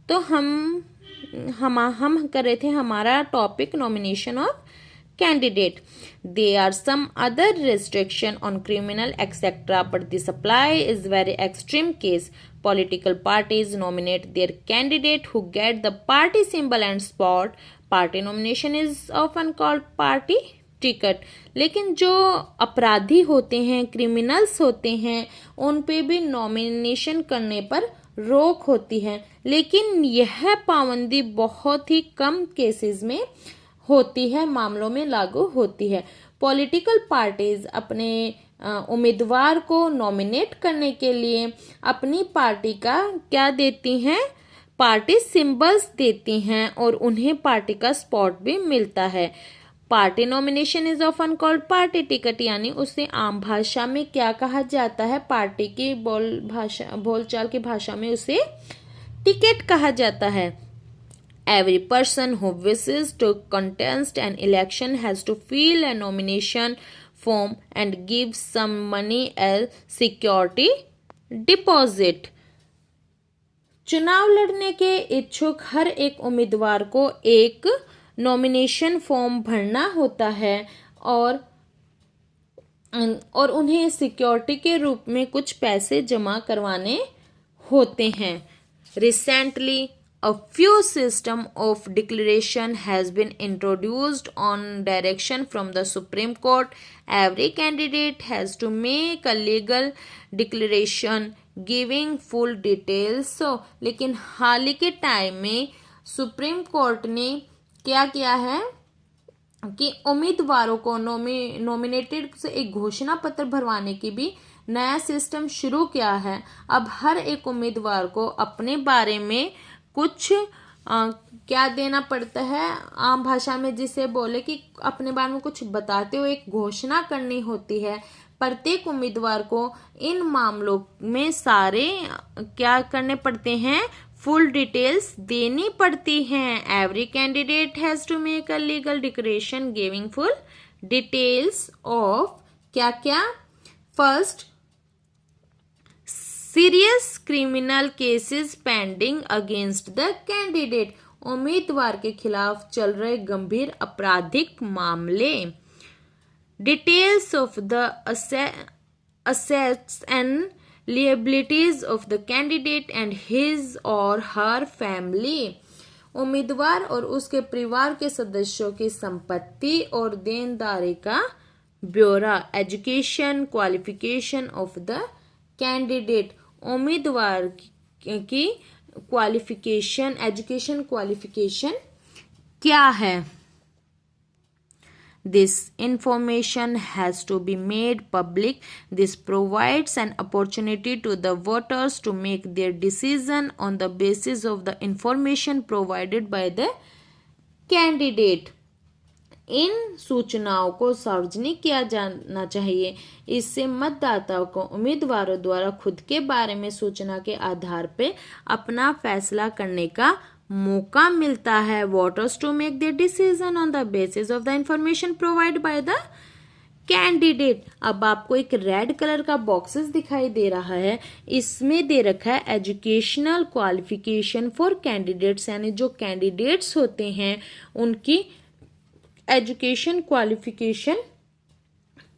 तो हम कर रहे थे हमारा topic nomination of candidate. There are some other restriction on criminal etc. But the supply is very extreme case. Political parties nominate their candidate who get the party symbol and spot. Party nomination is often called party ticket. लेकिन जो अपराधी होते हैं, criminals होते हैं, उन पे भी नॉमिनेशन करने पर रोक होती है. लेकिन यह पाबंदी बहुत ही कम केसेस में होती है, मामलों में लागू होती है. पॉलिटिकल पार्टीज अपने उम्मीदवार को नॉमिनेट करने के लिए अपनी पार्टी का क्या देती हैं, पार्टी सिंबल्स देती हैं और उन्हें पार्टी का स्पॉट भी मिलता है. Party nomination is often called party ticket, यानी उसे आम भाषा में क्या कहा जाता है, पार्टी की बोलचाल की भाषा में उसे टिकट कहा जाता है. Every person who wishes to contest an election has to fill a nomination form and give some money as security deposit. चुनाव लड़ने के इच्छुक हर एक उम्मीदवार को एक नॉमिनेशन फॉर्म भरना होता है और उन्हें सिक्योरिटी के रूप में कुछ पैसे जमा करवाने होते हैं. Recently, a few system of declaration has been introduced on direction from the Supreme Court. Every candidate has to make a legal declaration giving full details. So, लेकिन हाल ही के टाइम में सुप्रीम कोर्ट ने क्या किया है कि उम्मीदवारों को नॉमिनेटेड से एक घोषणा पत्र भरवाने की भी नया सिस्टम शुरू किया है. अब हर एक उम्मीदवार को अपने बारे में कुछ क्या देना पड़ता है, आम भाषा में जिसे बोले कि अपने बारे में कुछ बताते हुए एक घोषणा करनी होती है. प्रत्येक उम्मीदवार को इन मामलों में सारे क्या करने पड़ते हैं, फुल डिटेल्स देनी पड़ती हैं. Every candidate has to make a legal declaration giving full details of क्या क्या. First, serious criminal cases pending against the candidate, उम्मीदवार के खिलाफ चल रहे गंभीर आपराधिक मामले. Details of the assets and liabilities of the candidate and his or her family, उम्मीदवार और उसके परिवार के सदस्यों की संपत्ति और देनदारी का ब्यौरा. Education qualification of the candidate, उम्मीदवार की क्वालिफिकेशन, एजुकेशन क्वालिफिकेशन क्या है. This information has to be made public. This provides an opportunity to the voters to make their decision on the basis of the information provided by the candidate. इन सूचनाओं को सार्वजनिक किया जाना चाहिए. इससे मतदाताओं को उम्मीदवारों द्वारा खुद के बारे में सूचना के आधार पर अपना फैसला करने का मौका मिलता है. Voters to make their decision on the basis of the information provide by the candidate. अब आपको एक रेड कलर का बॉक्सेस दिखाई दे रहा है, इसमें दे रखा है एजुकेशनल क्वालिफिकेशन फॉर कैंडिडेट्स, यानी जो कैंडिडेट्स होते हैं उनकी एजुकेशन क्वालिफिकेशन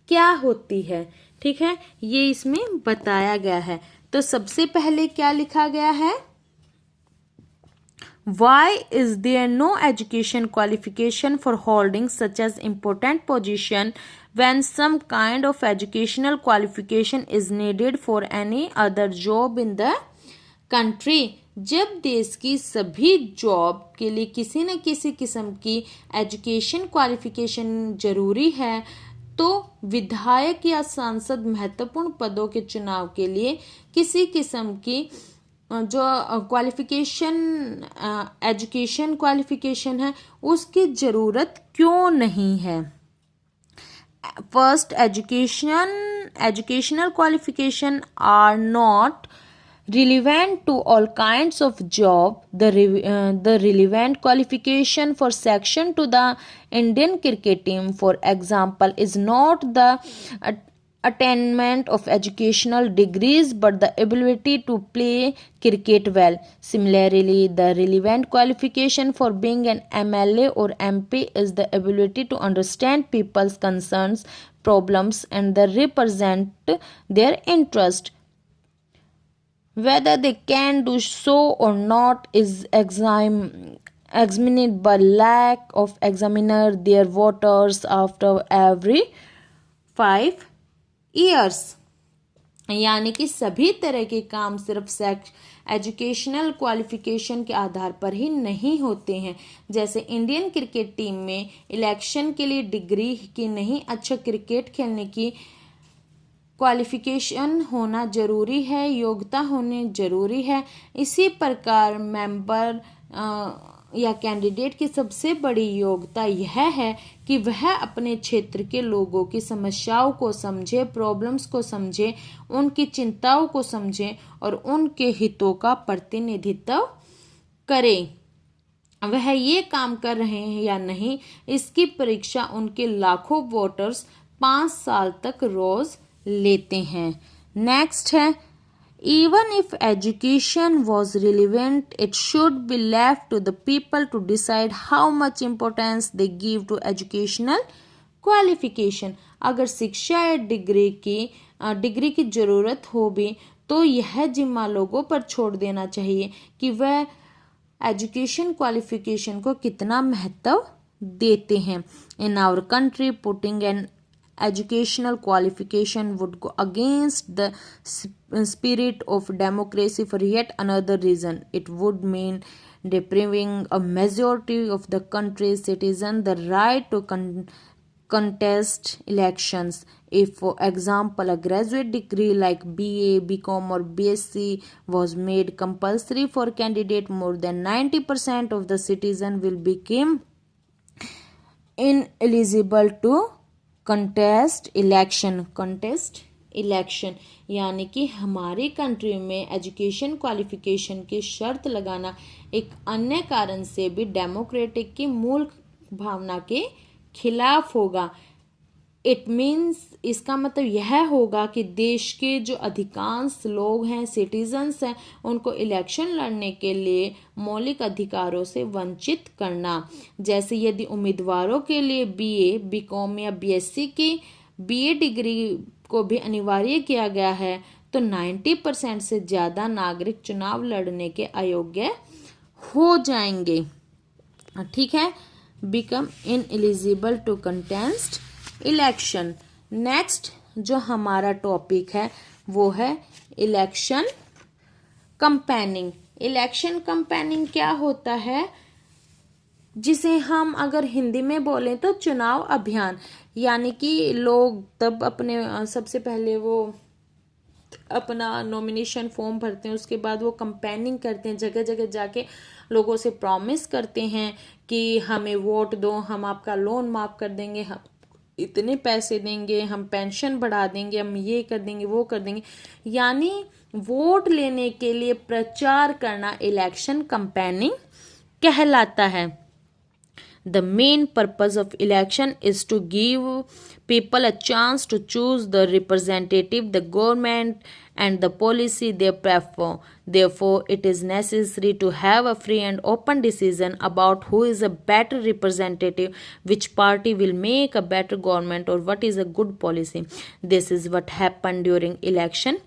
क्या होती है. ठीक है, ये इसमें बताया गया है. तो सबसे पहले क्या लिखा गया है, Why is there no education qualification for holding such as important position when some kind of educational qualification is needed for any other job in the country? जब देश की सभी जॉब के लिए किसी न किसी किस्म की एजुकेशन क्वालिफिकेशन जरूरी है, तो विधायक या सांसद महत्वपूर्ण पदों के चुनाव के लिए किसी किस्म की जो क्वालिफिकेशन, एजुकेशन क्वालिफिकेशन है, उसकी ज़रूरत क्यों नहीं है. First, educational qualification are not relevant to all kinds of job. The relevant qualification for section to the Indian cricket team, for example, is not the attainment of educational degrees but the ability to play cricket well. Similarly, the relevant qualification for being an MLA or MP is the ability to understand people's concerns, problems, and the represent their interest. Whether they can do so or not is examined by lack of examiner their voters after every 5 years. यानी कि सभी तरह के काम सिर्फ educational qualification के आधार पर ही नहीं होते हैं। जैसे इंडियन क्रिकेट टीम में इलेक्शन के लिए डिग्री की नहीं, अच्छा क्रिकेट खेलने की क्वालिफिकेशन होना जरूरी है, योग्यता होनी जरूरी है। इसी प्रकार मेंबर या कैंडिडेट की सबसे बड़ी योग्यता यह है कि वह अपने क्षेत्र के लोगों की समस्याओं को समझे, प्रॉब्लम्स को समझे, उनकी चिंताओं को समझे और उनके हितों का प्रतिनिधित्व करे। वह ये काम कर रहे हैं या नहीं, इसकी परीक्षा उनके लाखों वोटर्स 5 साल तक रोज लेते हैं। नेक्स्ट है, even if education was relevant, it should be left to the people to decide how much importance they give to educational qualification. अगर शिक्षा या डिग्री की जरूरत हो भी तो यह जिम्मा लोगों पर छोड़ देना चाहिए कि वह एजुकेशन क्वालिफिकेशन को कितना महत्व देते हैं। In our country, putting an educational qualification would go against the spirit of democracy for yet another reason. It would mean depriving a majority of the country's citizens the right to contest elections. If, for example, a graduate degree like BA, BCom or BSc was made compulsory for candidate, more than 90% of the citizens will become ineligible to contest election। यानी कि हमारी country में education qualification की शर्त लगाना एक अन्य कारण से भी डेमोक्रेटिक की मूल भावना के खिलाफ होगा। इट मीन्स, इसका मतलब यह होगा कि देश के जो अधिकांश लोग हैं, सिटीजन्स हैं, उनको इलेक्शन लड़ने के लिए मौलिक अधिकारों से वंचित करना। जैसे यदि उम्मीदवारों के लिए BA, BCom या BSc की BA डिग्री को भी अनिवार्य किया गया है तो 90% से ज़्यादा नागरिक चुनाव लड़ने के अयोग्य हो जाएंगे। ठीक है, become ineligible to contest election. Next जो हमारा टॉपिक है वो है इलेक्शन कंपेनिंग। इलेक्शन कंपेनिंग क्या होता है, जिसे हम अगर हिंदी में बोलें तो चुनाव अभियान। यानी कि लोग तब अपने सबसे पहले वो अपना नॉमिनेशन फॉर्म भरते हैं, उसके बाद वो कंपेनिंग करते हैं, जगह जगह जाके लोगों से प्रॉमिस करते हैं कि हमें वोट दो, हम आपका लोन माफ कर देंगे, हम इतने पैसे देंगे, हम पेंशन बढ़ा देंगे, हम ये कर देंगे, वो कर देंगे। यानी वोट लेने के लिए प्रचार करना इलेक्शन कंपेनिंग कहलाता है। The main purpose of election is to give people a chance to choose the representative, the government, and the policy they prefer. Therefore, it is necessary to have a free and open decision about who is a better representative, which party will make a better government, or what is a good policy. This is what happened during election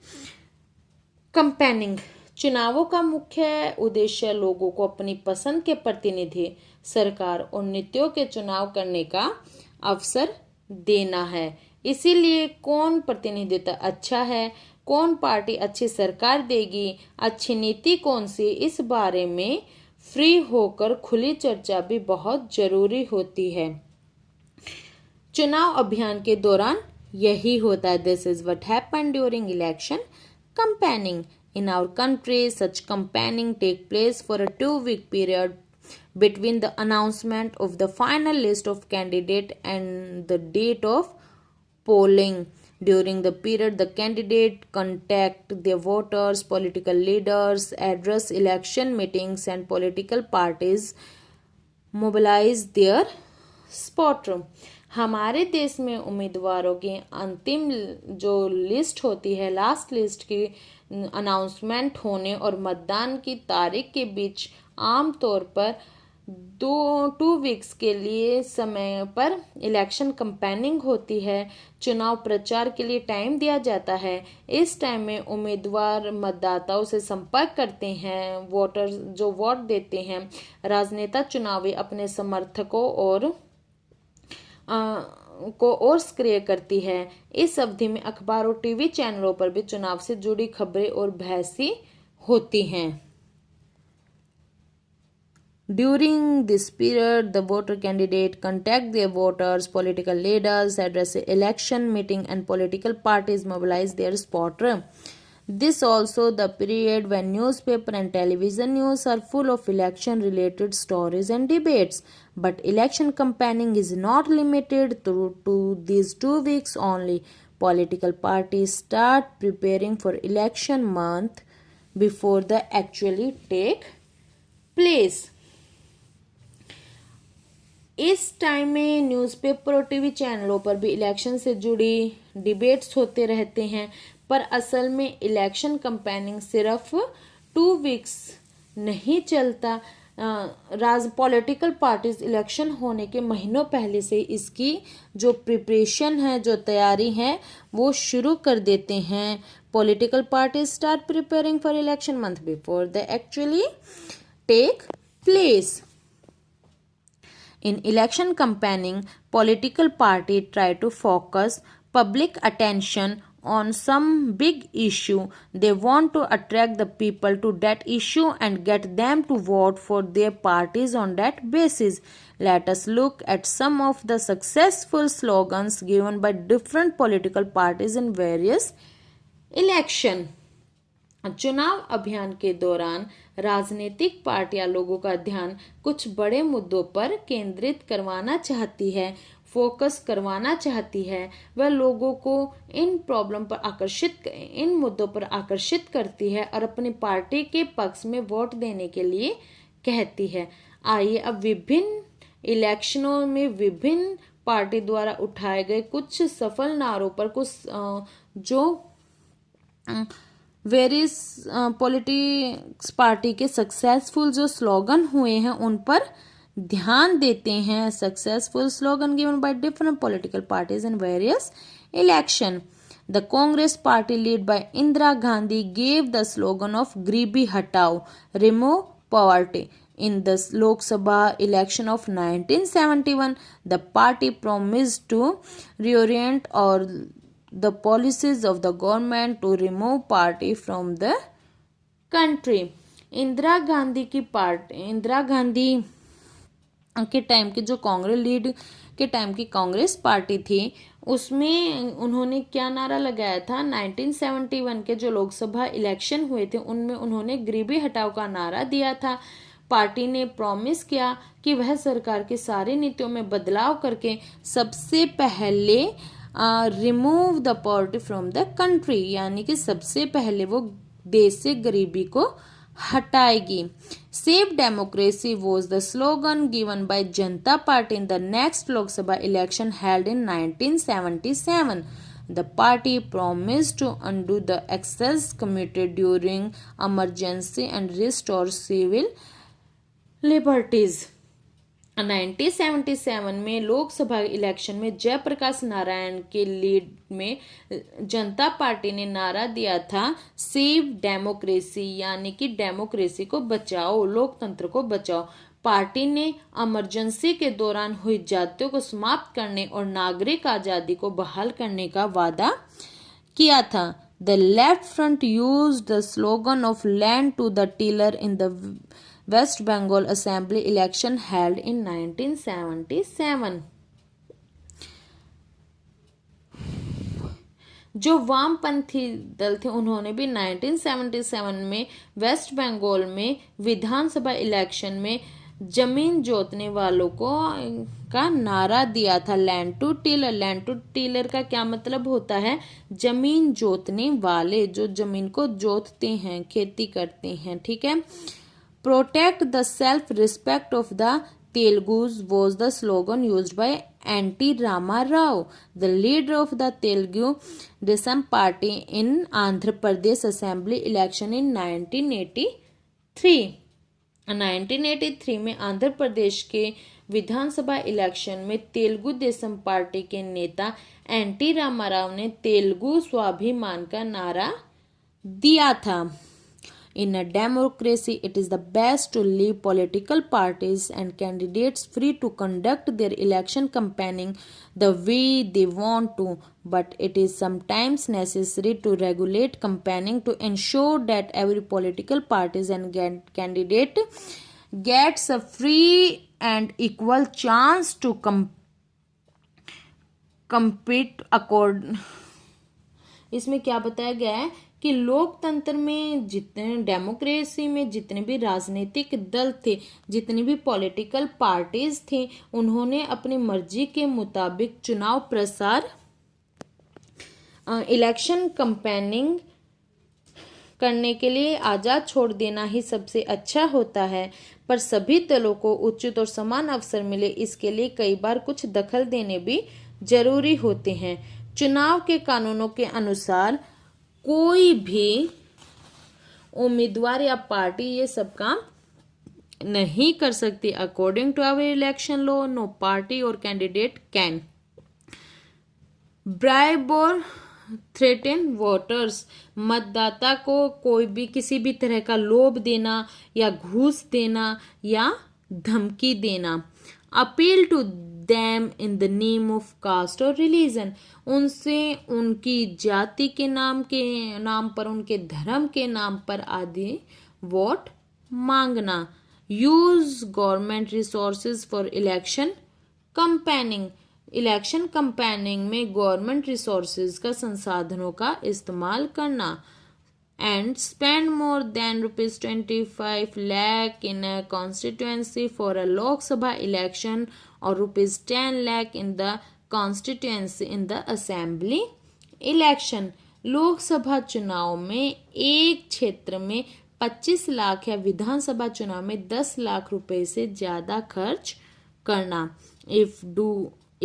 campaigning. चुनावों का मुख्य उद्देश्य लोगों को अपनी पसंद के प्रतिनिधि, सरकार और नीतियों के चुनाव करने का अवसर देना है। इसीलिए कौन प्रतिनिधित्व अच्छा है, कौन पार्टी अच्छी सरकार देगी, अच्छी नीति कौन सी, इस बारे में फ्री होकर खुली चर्चा भी बहुत जरूरी होती है। चुनाव अभियान के दौरान यही होता है। This is what happened during election campaigning. In our country, such campaigning take place for a 2-week period between the announcement of the final list of candidate and the date of polling. During the period, the candidate contact their voters, political leaders, address election meetings, and political parties mobilize their supporter. हमारे देश में उम्मीदवारों की अंतिम जो list होती है, last list की अनाउंसमेंट होने और मतदान की तारीख के बीच आमतौर पर 2 वीक्स के लिए समय पर इलेक्शन कैंपेनिंग होती है। चुनाव प्रचार के लिए टाइम दिया जाता है। इस टाइम में उम्मीदवार मतदाताओं से संपर्क करते हैं, वोटर जो वोट देते हैं। राजनेता चुनावी अपने समर्थकों को और सक्रिय करती है। इस अवधि में अखबार और टीवी चैनलों पर भी चुनाव से जुड़ी खबरें और बहसें होती हैं। During this period, the voter candidate contact their voters, political leaders address election meeting, and political parties mobilize their supporter. This also the period when newspaper and television news are full of election-related stories and debates. But election campaigning is not limited to these 2 weeks only. Political parties start preparing for election month before they actually take place. इस time में newspaper और TV चैनलों पर भी election से जुड़ी debates होते रहते हैं, पर असल में इलेक्शन कैंपेनिंग सिर्फ 2 वीक्स नहीं चलता। पॉलिटिकल पार्टीज इलेक्शन होने के महीनों पहले से इसकी जो प्रिपरेशन है, जो तैयारी है, वो शुरू कर देते हैं। Political parties start preparing for election month before they actually take place. In election campaigning, political parties try to focus public attention on some big issue. They want to attract the people to that issue and get them to vote for their parties on that basis. Let us look at some of the successful slogans given by different political parties in various elections. चुनाव अभियान के दौरान राजनीतिक पार्टियां लोगों का ध्यान कुछ बड़े मुद्दों पर केंद्रित करवाना चाहती है, फोकस करवाना चाहती है। वह लोगों को इन मुद्दों पर आकर्षित करती है और अपनी पार्टी के पक्ष में वोट देने के लिए कहती है। आइए अब विभिन्न इलेक्शनों में विभिन्न पार्टी द्वारा उठाए गए कुछ सफल नारों पर कुछ जो वेरियस पॉलिटिक्स पार्टी के सक्सेसफुल जो स्लोगन हुए हैं उन पर ध्यान देते हैं। Successful slogan given by different political parties in various election. The Congress party lead by Indira Gandhi gave the slogan of गरीबी हटाओ, remove poverty. In the Lok Sabha election of 1971, the party promised to reorient all the policies of the government to remove poverty from the country. Indira Gandhi के time की जो Congress lead के time की Congress party थी, उसमें उन्होंने क्या नारा लगाया था? 1971 के जो लोकसभा इलेक्शन हुए थे उनमें उन्होंने गरीबी हटाओ का नारा दिया था। पार्टी ने प्रॉमिस किया कि वह सरकार की सारी नीतियों में बदलाव करके सबसे पहले remove the poverty from the country, यानी कि सबसे पहले वो देश से गरीबी को हटाएगी. Save democracy was the slogan given by Janata party in the next Lok Sabha election held in 1977. The party promised to undo the excess committed during emergency and restore civil liberties. 1977 में लोकसभा इलेक्शन में जयप्रकाश नारायण के लीड में जनता पार्टी ने नारा दिया था save democracy, यानी कि डेमोक्रेसी को बचाओ, लोकतंत्र को बचाओ. पार्टी ने इमरजेंसी के दौरान हुई ज्यादतियों को समाप्त करने और नागरिक आजादी को बहाल करने का वादा किया था. The Left Front used the slogan of land to the tiller in the West Bengal assembly election held in 1977. जो वामपंथी दल थे उन्होंने भी 1977 में वेस्ट बंगाल में विधानसभा इलेक्शन में जमीन जोतने वालों का नारा दिया था land to tiller. Land to tiller का क्या मतलब होता है? जमीन जोतने वाले, जो जमीन को जोतते हैं, खेती करते हैं. ठीक है. Protect the self respect of the Telugus was the slogan used by N.T. Rama Rao, the leader of the Telugu Desam Party in Andhra Pradesh Assembly election in 1983. 1983 में आंध्र प्रदेश के विधानसभा इलेक्शन में तेलुगु देशम पार्टी के नेता एनटी रामाराव ने तेलुगु स्वाभिमान का नारा दिया था. In a democracy, it is the best to leave political parties and candidates free to conduct their election campaigning the way they want to, but it is sometimes necessary to regulate campaigning to ensure that every political parties and candidate gets a free and equal chance to compete according. इसमें क्या बताया गया है कि लोकतंत्र में जितने democracy में जितने भी राजनीतिक दल थे, जितनी भी पॉलिटिकल पार्टीज थी, उन्होंने अपनी मर्जी के मुताबिक चुनाव प्रसार इलेक्शन कैंपेनिंग करने के लिए आज़ाद छोड़ देना ही सबसे अच्छा होता है, पर सभी दलों को उचित और समान अवसर मिले इसके लिए कई बार कुछ दखल देने भी जरूरी होते हैं. चुनाव के कानूनों के अनुसार कोई भी उम्मीदवार या पार्टी ये सब काम नहीं कर सकती. According to our election law, no party or candidate can bribe or threaten voters. मतदाता को कोई भी किसी भी तरह का लोभ देना या घूस देना या धमकी देना. Appeal to them in the name of caste or religion. उनसे उनकी जाति के नाम पर, उनके धर्म के नाम पर आदि वोट मांगना. Use government resources for election campaigning. Election campaigning में गवर्नमेंट रिसोर्सेज का संसाधनों का इस्तेमाल करना. And spend more than rupees 25 lakh in a constituency for a Lok Sabha election or rupees 10 lakh in the constituency in the assembly election. Lok Sabha चुनाव में एक क्षेत्र में 25 लाख या विधानसभा चुनाव में 10 लाख रुपए से ज्यादा खर्च करना.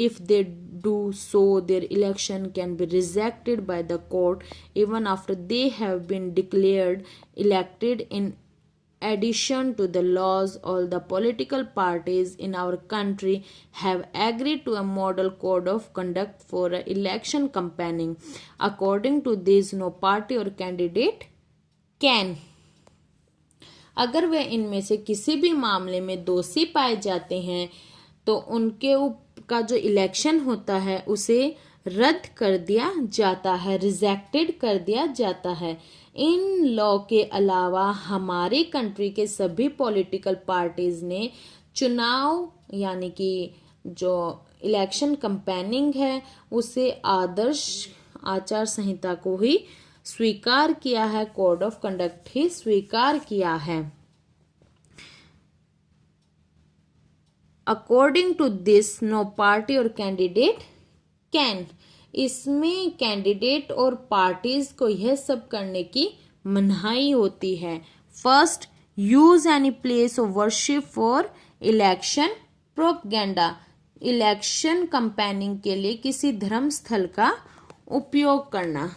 If they do so, their election can be rejected by the court even after they have been declared elected. In addition to the laws, all the political parties in our country have agreed to a model code of conduct for election campaigning. According to this, no party or candidate can. अगर वे इनमें से किसी भी मामले में दोषी पाए जाते हैं तो उनके का जो इलेक्शन होता है उसे रद्द कर दिया जाता है, रिजेक्टेड कर दिया जाता है. इन लॉ के अलावा हमारी कंट्री के सभी पॉलिटिकल पार्टीज ने चुनाव यानी कि जो इलेक्शन कैंपेनिंग है उसे आदर्श आचार संहिता को ही स्वीकार किया है, कोड ऑफ कंडक्ट ही स्वीकार किया है. According to this, no party or candidate can. इसमें कैंडिडेट और पार्टीज को यह सब करने की मनाही होती है. First, use any place of worship for election propaganda. Election campaigning के लिए किसी धर्म स्थल का उपयोग करना.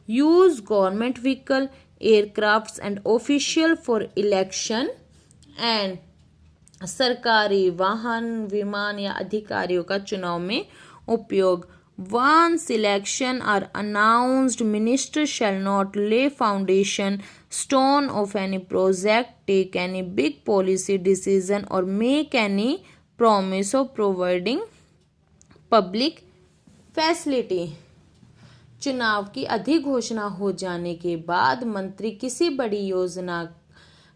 Use government vehicle, aircrafts and official for election. And सरकारी वाहन, विमान या अधिकारियों का चुनाव में उपयोग. Once election are announced, minister shall not lay foundation stone of any project, take any big policy decision or make any promise of providing public facility. चुनाव की अधिघोषणा हो जाने के बाद मंत्री किसी बड़ी योजना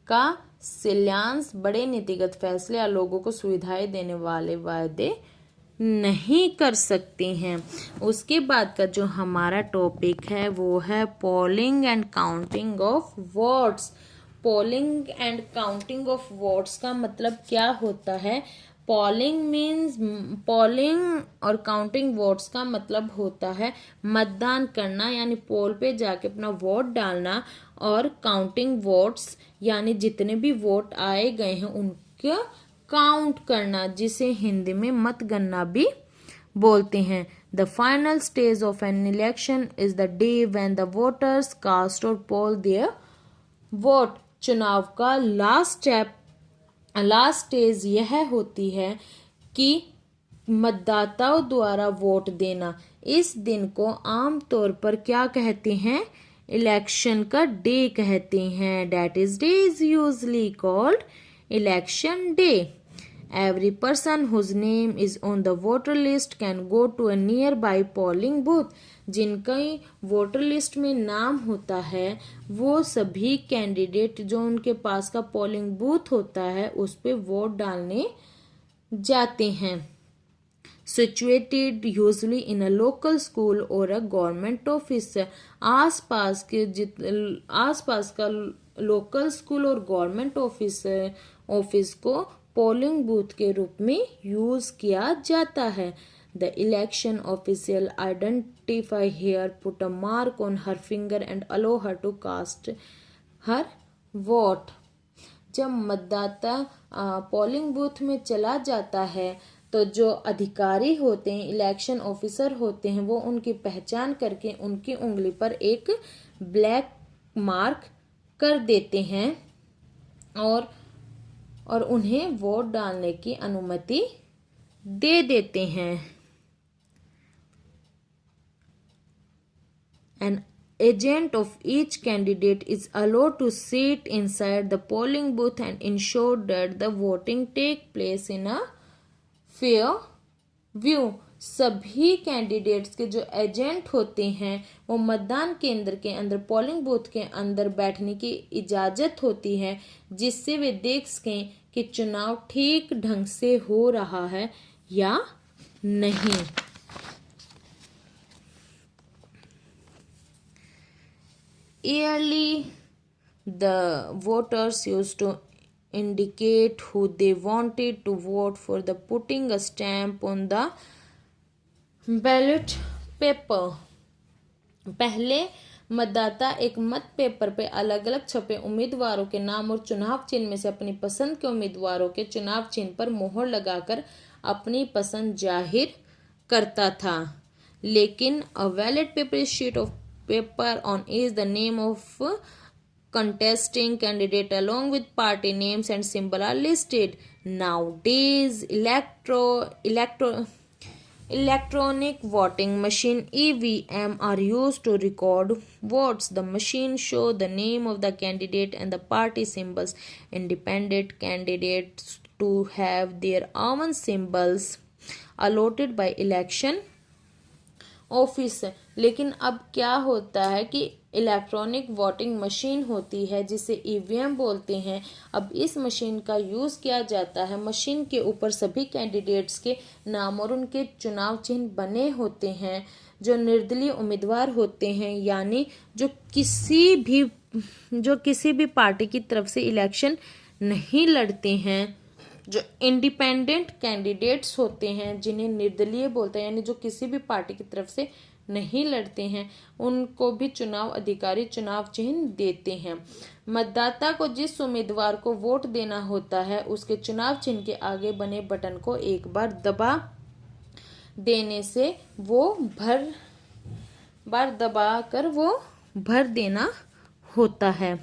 का शिलान्यास, बड़े नीतिगत फैसले या लोगों को सुविधाएं देने वाले वायदे नहीं कर सकते हैं. उसके बाद का जो हमारा टॉपिक है वो है polling and counting of votes. Polling and counting of votes का मतलब क्या होता है? पोलिंग और काउंटिंग वोट्स का मतलब होता है मतदान करना यानी पोल पे जाके अपना वोट डालना, और काउंटिंग वोट्स यानी जितने भी वोट आए गए हैं को काउंट करना, जिसे हिंदी में मतगणना भी बोलते हैं। The final stage of an election is the day when the voters cast or poll their vote. चुनाव का लास्ट स्टेज यह होती है कि मतदाताओं द्वारा वोट देना। इस दिन को आमतौर पर क्या कहते हैं? इलेक्शन का डे कहते हैं। That is day is usually called election day. Every person whose name is on the voter list can go to a nearby polling booth. जिनका वोटर लिस्ट में नाम होता है वो सभी कैंडिडेट जो उनके पास का पोलिंग बूथ होता है उस पे वोट डालने जाते हैं। Situated usually in a local school or a government office. आसपास का लोकल स्कूल और गवर्नमेंट ऑफिस को पोलिंग बूथ के रूप में यूज किया जाता है। The election official identify her put a mark on her finger and allow her to cast her vote. जब मतदाता पोलिंग बूथ में चला जाता है तो जो अधिकारी होते हैं, इलेक्शन ऑफिसर होते हैं, वो उनकी पहचान करके उनकी उंगली पर एक ब्लैक मार्क कर देते हैं और उन्हें वोट डालने की अनुमति दे देते हैं। An agent of each candidate is allowed to sit inside the polling booth and ensure that the voting take place in a fair view. सभी कैंडिडेट्स के जो एजेंट होते हैं वो मतदान केंद्र के अंदर, पोलिंग बूथ के अंदर बैठने की इजाजत होती है, जिससे वे देख सकें कि चुनाव ठीक ढंग से हो रहा है या नहीं। Yearly, the voters used to indicate who they wanted to vote for the putting a stamp on the ballot paper. पहले मतदाता एक मत पेपर पे अलग अलग छपे उम्मीदवारों के नाम और चुनाव चिन्ह में से अपनी पसंद के उम्मीदवारों के चुनाव चिन्ह पर मोहर लगाकर अपनी पसंद जाहिर करता था। लेकिन a ballot paper is sheet of paper on is the name of contesting candidate along with party names and symbol are listed. Nowadays, electronic voting machine EVM are used to record votes. The machine show the name of the candidate and the party symbols. Independent candidates to have their own symbols allotted by election office. लेकिन अब क्या होता है कि electronic voting machine होती है जिसे EVM बोलते हैं। अब इस मशीन का यूज किया जाता है। मशीन के ऊपर सभी कैंडिडेट्स के नाम और उनके चुनाव चिन्ह बने होते हैं। जो निर्दलीय उम्मीदवार होते हैं, यानी जो किसी भी पार्टी की तरफ से इलेक्शन नहीं लड़ते हैं, जो इंडिपेंडेंट कैंडिडेट्स होते हैं जिन्हें निर्दलीय बोलते हैं, यानी जो किसी भी पार्टी की तरफ से नहीं लड़ते हैं, उनको भी चुनाव अधिकारी चुनाव चिन्ह देते हैं। मतदाता को जिस उम्मीदवार को वोट देना होता है उसके चुनाव चिन्ह के आगे बने बटन को एक बार दबा देने से वो भर देना होता है।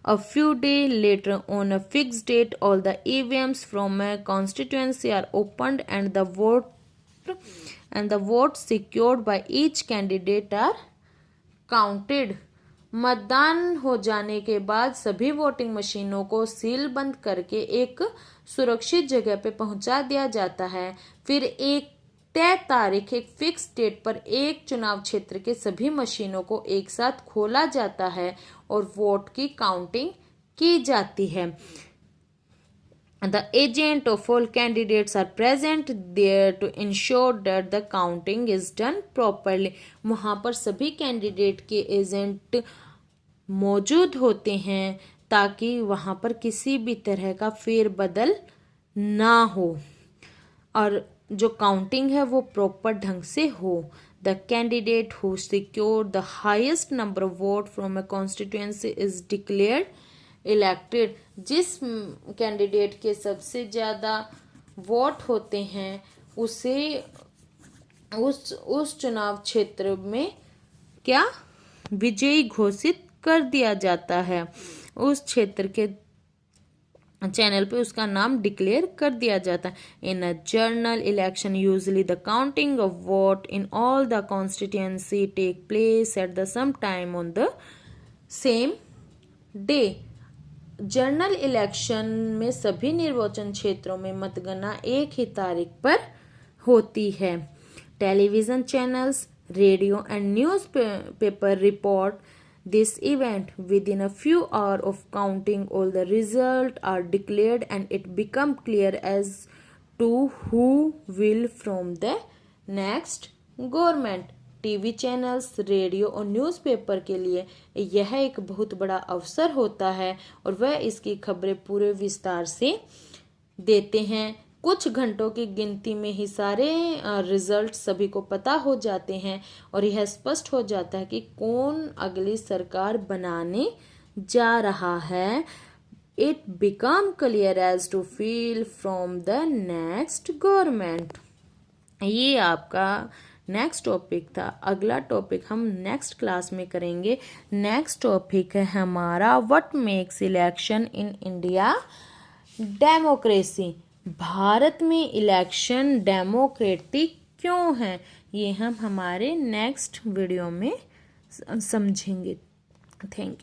A few days later, on a fixed date, all the EVMs from a constituency are opened and the votes secured by each candidate are counted. मतदान हो जाने के बाद सभी वोटिंग मशीनों को सील बंद करके एक सुरक्षित जगह पे पहुंचा दिया जाता है। फिर एक तय तारीख, एक फिक्स डेट पर एक चुनाव क्षेत्र के सभी मशीनों को एक साथ खोला जाता है और वोट की काउंटिंग की जाती है। The agent of all candidates are present there to ensure that the counting is done properly. वहां पर सभी कैंडिडेट के एजेंट मौजूद होते हैं ताकि वहां पर किसी भी तरह का फेरबदल ना हो और जो काउंटिंग है वो प्रॉपर ढंग से हो। The candidate who secured the highest number of vote from a constituency is declared elected, जिस कैंडिडेट के सबसे ज़्यादा वोट होते हैं उसे उस चुनाव क्षेत्र में क्या विजयी घोषित कर दिया जाता है, उस क्षेत्र के चैनल पे उसका नाम डिक्लेयर कर दिया जाता है। In a general election usually the counting of vote in all the constituency take place at the some time on the same day. General election में सभी निर्वाचन क्षेत्रों में मतगणना एक ही तारीख पर होती है। Television channels, radio and news paper report this event within a few hours of counting. All the results are declared and it become clear as to who will from the next government. TV channels, radio और newspaper के लिए यह एक बहुत बड़ा अवसर होता है और वह इसकी खबरें पूरे विस्तार से देते हैं। कुछ घंटों की गिनती में ही सारे रिजल्ट सभी को पता हो जाते हैं और यह स्पष्ट हो जाता है कि कौन अगली सरकार बनाने जा रहा है। It become clear as to feel from the next government. ये आपका नेक्स्ट टॉपिक था। अगला टॉपिक हम नेक्स्ट क्लास में करेंगे। नेक्स्ट टॉपिक है हमारा what makes election in India democracy. Bharat में इलेक्शन डेमोक्रेटिक क्यों है, ये हम हमारे नेक्स्ट वीडियो में समझेंगे। Thank you.